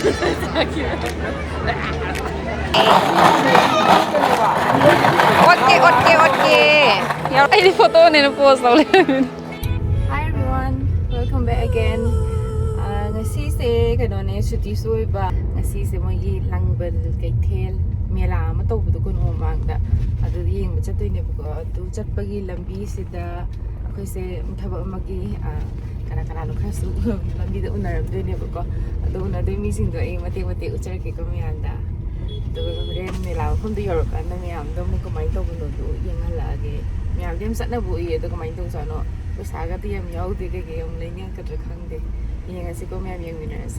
Yaw ay photo ni na post daw. Hi everyone, welcome back again. Ngasi se kano ne 𝚑𝚑𝚎𝚗𝚎𝚑 ngasi se mogi Langbal Keithel mela ma tawbudu kun omangda adu yeng chatoi ne buko adu chatpagi lambi sida akhoi se thaba amagi kana lo khasu lambi da unaramdoi ne buko adu unadoi mi sing do ei mate uchar ke ko mianda adu ren mela khom do yorok an miyam do mu ko mai tawbudu do yeng halage miyam dem satna bu e adu ko mai tong sano saga ti yam yaw de ke yam lenyang ka khangde yeng asi ko miyam yeng winners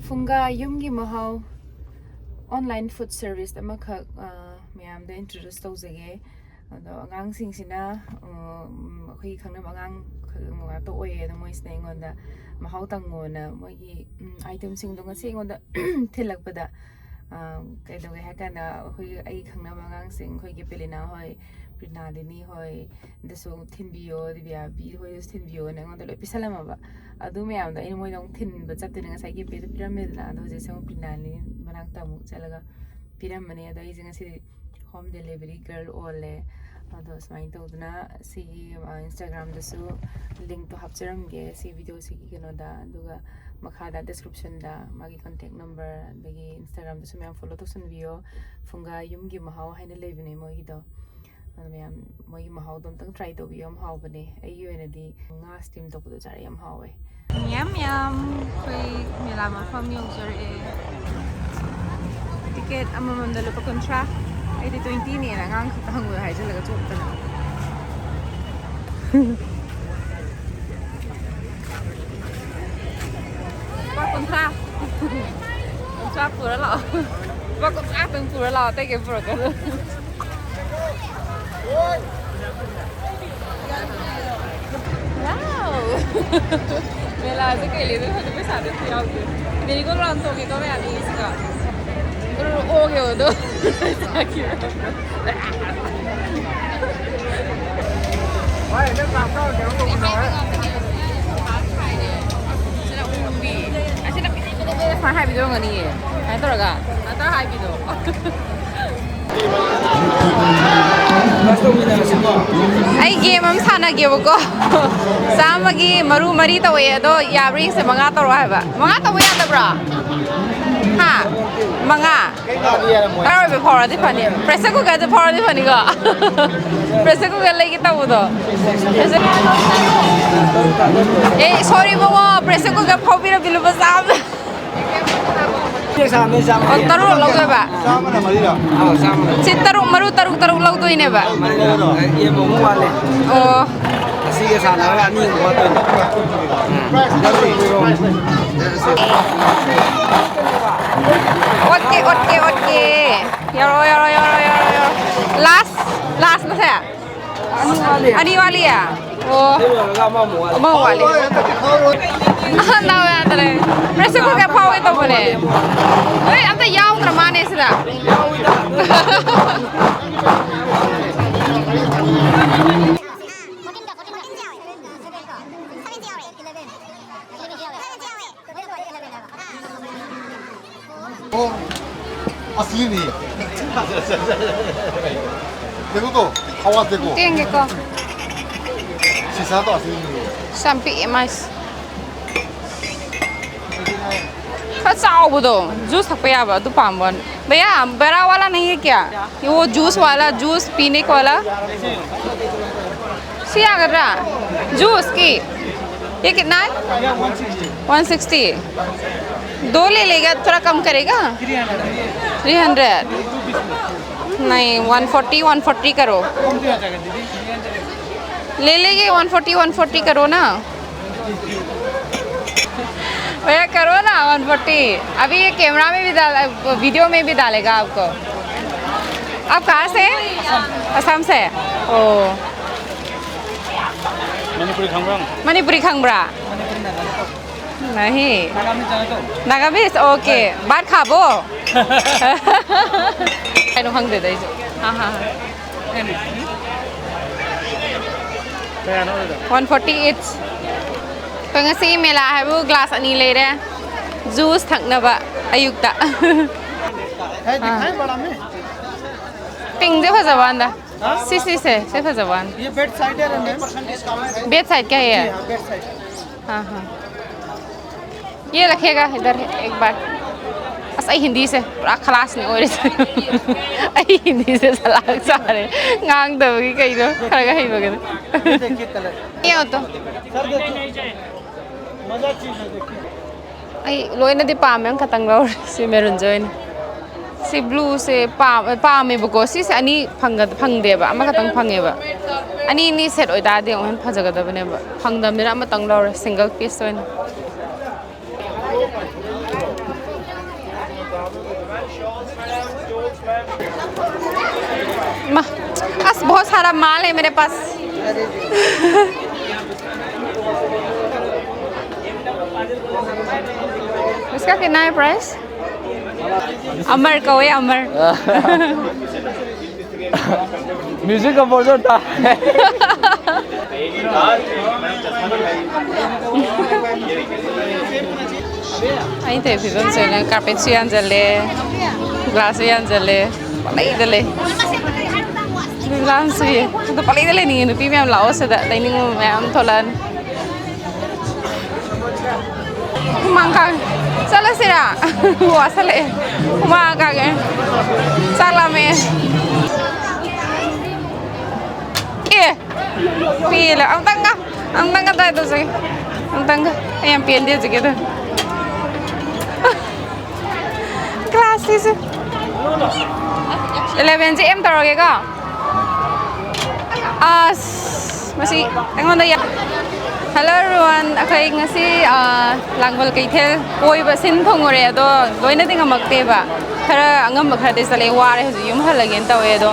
PHUNGA yumgi Mahao online food service amakha mayam da introduce tawjage ado agang sing sina khoi khangna agang to oye da moi sneng on da Mahao tangona moi item sing do ngasi on da thilak pada kai do ha kana khoi ai khangna agang sing khoi Gepelina hoi Prinalini hoi deso 𝚑𝚑𝚎𝚗𝚏 divya bi hoi 𝚑𝚑𝚎𝚗 na on da lo pisalama ba adu mayam da moi dong thin ba chatte nga sai ge pyramid na do je sang Prinalini manak ta mu chalaga piramane da is nga si home delivery girl ole ado smai to na si Instagram da su link to hapcharam ge si video si kino da duga makha da description da magi contact number dagi Instagram da su mayam follow to sun video PHUNGA yumgi Mahao haina lebine moi do mayam moi Mahao dom tang try to bi Mahao bane ayu ena di nga steam to bu chare Mahao we yum yum khoi mela ma fam yourure ticket amamam da lupa kontra ai di 20 ni na ngang khang we hai jala ga chop ta pa kontra pura la pa kontra tang pura la te ke pura ka wow mela se ke le do to sa de tiao de meri ko ran to ke ko me ani iska o ke o do taki wai le ka ka de o no sila umbi asina fa hai bi do ngani ai to ga ata hai bi do ai game am sana ge ko samagi maru mari tawe do yabri se manga toro haba manga tawe ya bra ha manga taro be phora di phani pressure ko ga de phora di phani ga pressure ko ga lagi taw do eh sorry bawa pressure ko ga phobi ra bilu basam taru lau doi ba si taru maru taru lau doi ne ba ye mo wale oh asi ke sana ani ko to okay yaro last na sa ani wali ya oh mau wali na wa tare pressure ko ka phaw ito bone oi amta yaw tra mane sira asli ni देखो तो आवाज देखो tienge ko शीशा तो asli ni sampi mas खा चाव दो juice थक पे आवा तू पामवन भैया बड़ा वाला नहीं है क्या ये वो जूस वाला जूस पीने को वाला सिया कर रहा जूस की ये कितना है 160 दो ले लेगा थोड़ा कम करेगा 300 नहीं 140 करो ले लेंगे 140 करो ना भैया करो ना 140 अभी ये कैमरा में भी वीडियो में भी डालेगा आपको। आप कहाँ से? असम से। ओ मणिपुरी खंगब्रा नहीं नागामीज ओके बात खाबो ऐनो खंगदे दै हाँ हाँ 148 तो ngasi मेला है वो ग्लास अनी ले रहे जूस थकनबा अयुक्ता पिंग जे फजवान दा सी से फजवान ये बेड साइड है मैम बेड साइड क्या है बेड साइड हाँ हाँ ये रखिएगा इधर एक बार अस हिंदी से पूरा खलास नहीं हो रही हिंदी से सलाह सारे ngang दबगी कहीं तो खरगा ही बगैर देखिए कलर ये हो तो सर देखिए मजा चीज है देखिए आई लोई नदी पाम में खतंग लो सी मेरून जोइन सी ब्लू से पाम में बको सी से अनि फंग देबा अमा खतंग फंगेबा अनि नि सेट ओइ दादे ओहन फजगदबनेबा फंगदमनिरा अमा तंग लो सिंगल पीस ओइन बस बहुत सारा माल है मेरे पास इसका कितना है प्राइस अमर कहो ये अमर म्यूजिक कंपोजर था आई थे फिर उनसे ना कारपेट से अंजले ग्लास से अंजले पलाई दले ग्लास से तो पलाई दले नहीं नुपी में हम लाओ से डाइनिंग में हम थोलन मांगा चलो सिरा हुआ सले मांगा के साला में ये पीला ang tangga tayo to say ang tangga ayan piel dia sige to classes 11 cm tawag ka masih ang ya hello everyone akai ngasi Langbal Keithel koi ba sin phongore ado loina ding amakte ba khara angam khara de sale ware hu yum halagen tawe do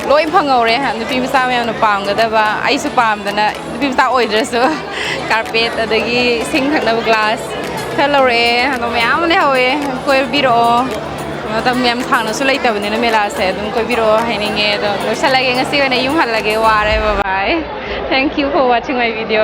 loi phangore nupi misa me na pamgada ba ai su pamdana nupi misa oidrasu carpet adagi sing thakna glass thalore no myam le hoye koi biro tam myam thangna su leitabane na mela se dum koi biro haininge do losalage ngasi na yum halage ware bye bye thank you for watching my video